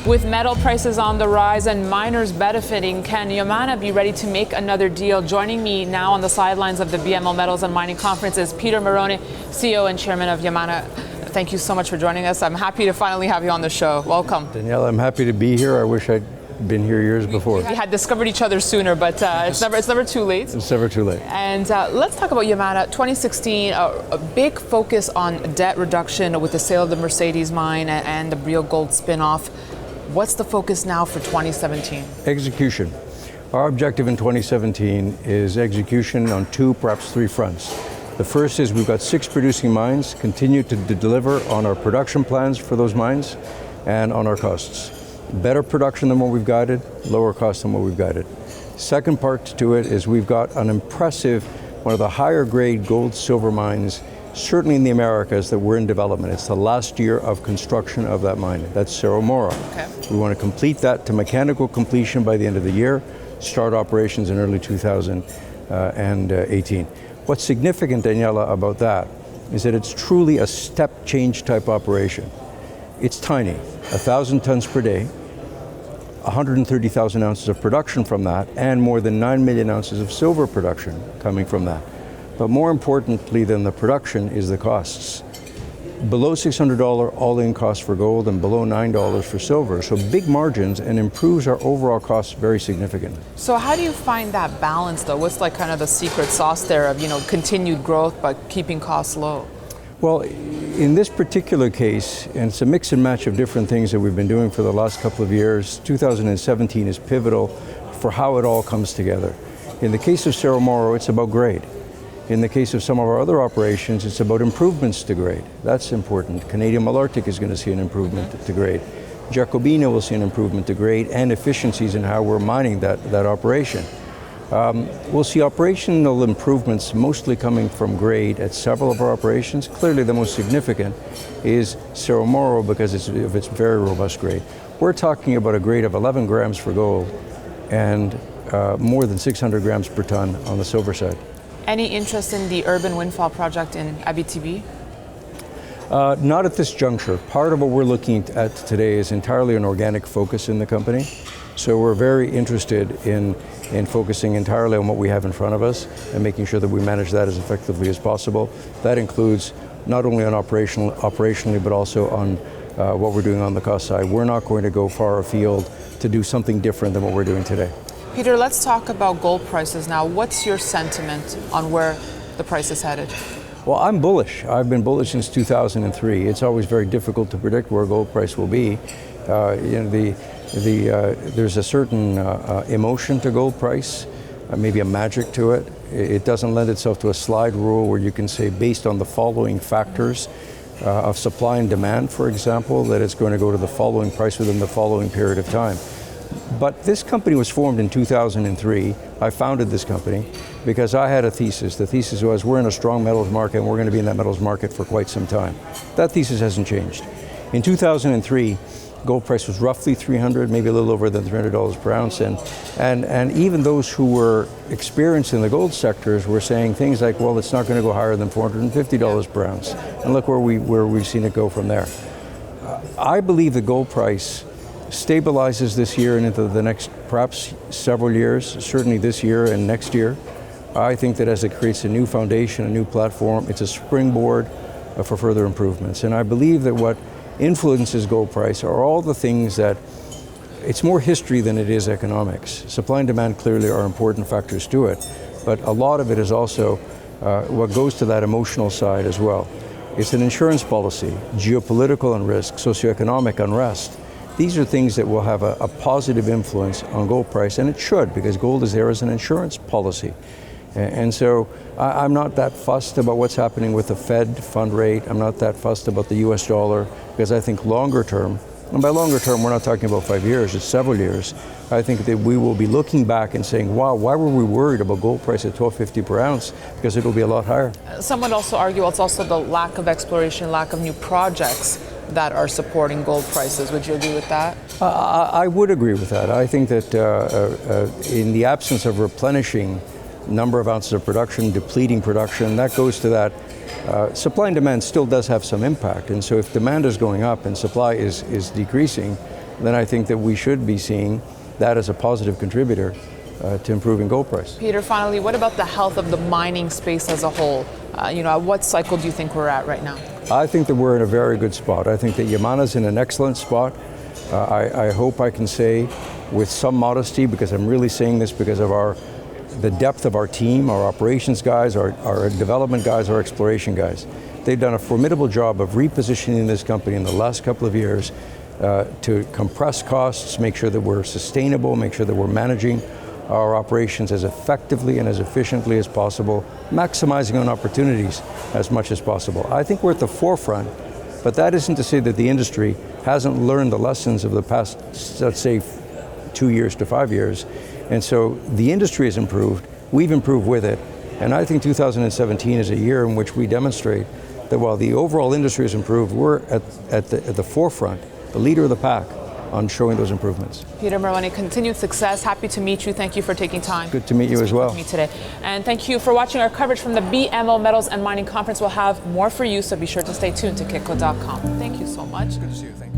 With metal prices on the rise and miners benefiting, can Yamana be ready to make another deal? Joining me now on the sidelines of the BMO Metals and Mining Conference is Peter Marrone, CEO and Chairman of Yamana. Thank you so much for joining us. I'm happy to finally have you on the show. Welcome. Daniela, I'm happy to be here. I wish I'd been here years before. We had discovered each other sooner, but it's never too late. It's never too late. And let's talk about Yamana. 2016, a big focus on debt reduction with the sale of the Mercedes mine and the Brio Gold spinoff. What's the focus now for 2017? Execution. Our objective in 2017 is execution on two, perhaps three fronts. The first is we've got 6 producing mines, continue to deliver on our production plans for those mines and on our costs. Better production than what we've guided, lower cost than what we've guided. Second part to it is we've got an impressive, one of the higher grade gold silver mines, certainly in the Americas, that we're in development. It's the last year of construction of that mine. That's Cerro Moro. Okay. We want to complete that to mechanical completion by the end of the year, start operations in early 2018. What's significant, Daniela, about that is that it's truly a step change type operation. It's tiny, 1,000 tons per day, 130,000 ounces of production from that, and more than 9 million ounces of silver production coming from that. But more importantly than the production is the costs. Below $600 all-in cost for gold and below $9 for silver. So big margins and improves our overall costs very significantly. So how do you find that balance though? What's like kind of the secret sauce there of, continued growth but keeping costs low? Well, in this particular case, and it's a mix and match of different things that we've been doing for the last couple of years, 2017 is pivotal for how it all comes together. In the case of Cerro Moro, it's about grade. In the case of some of our other operations, it's about improvements to grade. That's important. Canadian Malartic is going to see an improvement to grade. Jacobina will see an improvement to grade and efficiencies in how we're mining that operation. We'll see operational improvements mostly coming from grade at several of our operations. Clearly the most significant is Cerro Moro because of its very robust grade. We're talking about a grade of 11 grams for gold and more than 600 grams per ton on the silver side. Any interest in the urban windfall project in Abitibi? Not at this juncture. Part of what we're looking at today is entirely an organic focus in the company. So we're very interested in focusing entirely on what we have in front of us and making sure that we manage that as effectively as possible. That includes not only on operationally, but also on what we're doing on the cost side. We're not going to go far afield to do something different than what we're doing today. Peter, let's talk about gold prices now. What's your sentiment on where the price is headed? Well, I'm bullish. I've been bullish since 2003. It's always very difficult to predict where gold price will be. There's a certain emotion to gold price, maybe a magic to it. It doesn't lend itself to a slide rule where you can say based on the following factors of supply and demand, for example, that it's going to go to the following price within the following period of time. But this company was formed in 2003. I founded this company because I had a thesis. The thesis was we're in a strong metals market and we're going to be in that metals market for quite some time. That thesis hasn't changed. In 2003, gold price was roughly $300, maybe a little over than $300 per ounce. And even those who were experienced in the gold sectors were saying things like, well, it's not going to go higher than $450 per ounce. And look where we've seen it go from there. I believe the gold price stabilizes this year and into the next perhaps several years, certainly this year and next year. I think that as it creates a new foundation, a new platform, it's a springboard for further improvements. And I believe that what influences gold price are all the things that, it's more history than it is economics. Supply and demand clearly are important factors to it, but a lot of it is also what goes to that emotional side as well. It's an insurance policy, geopolitical unrest, socioeconomic unrest. These are things that will have a positive influence on gold price, and it should, because gold is there as an insurance policy. And so I'm not that fussed about what's happening with the Fed fund rate. I'm not that fussed about the US dollar, because I think longer term, and by longer term we're not talking about 5 years, it's several years, I think that we will be looking back and saying, wow, why were we worried about gold price at $12.50 per ounce? Because it'll be a lot higher. Some would also argue it's also the lack of exploration, lack of new projects that are supporting gold prices. Would you agree with that? I would agree with that. I think that in the absence of replenishing number of ounces of production, depleting production, that goes to that. Supply and demand still does have some impact. And so if demand is going up and supply is decreasing, then I think that we should be seeing that as a positive contributor to improving gold price. Peter, finally, what about the health of the mining space as a whole? At what cycle do you think we're at right now? I think that we're in a very good spot. I think that Yamana's in an excellent spot. I hope I can say with some modesty, because I'm really saying this because of the depth of our team, our operations guys, our development guys, our exploration guys. They've done a formidable job of repositioning this company in the last couple of years to compress costs, make sure that we're sustainable, make sure that we're managing our operations as effectively and as efficiently as possible, maximizing on opportunities as much as possible. I think we're at the forefront, but that isn't to say that the industry hasn't learned the lessons of the past, let's say, 2 years to 5 years. And so the industry has improved, we've improved with it, and I think 2017 is a year in which we demonstrate that while the overall industry has improved, we're at the forefront, the leader of the pack, on showing those improvements. Peter Marrone, continued success. Happy to meet you. Thank you for taking time. Good to meet you as well. With me today. And thank you for watching our coverage from the BMO Metals and Mining Conference. We'll have more for you, so be sure to stay tuned to Kitco.com. Thank you so much. Good to see you. Thank you.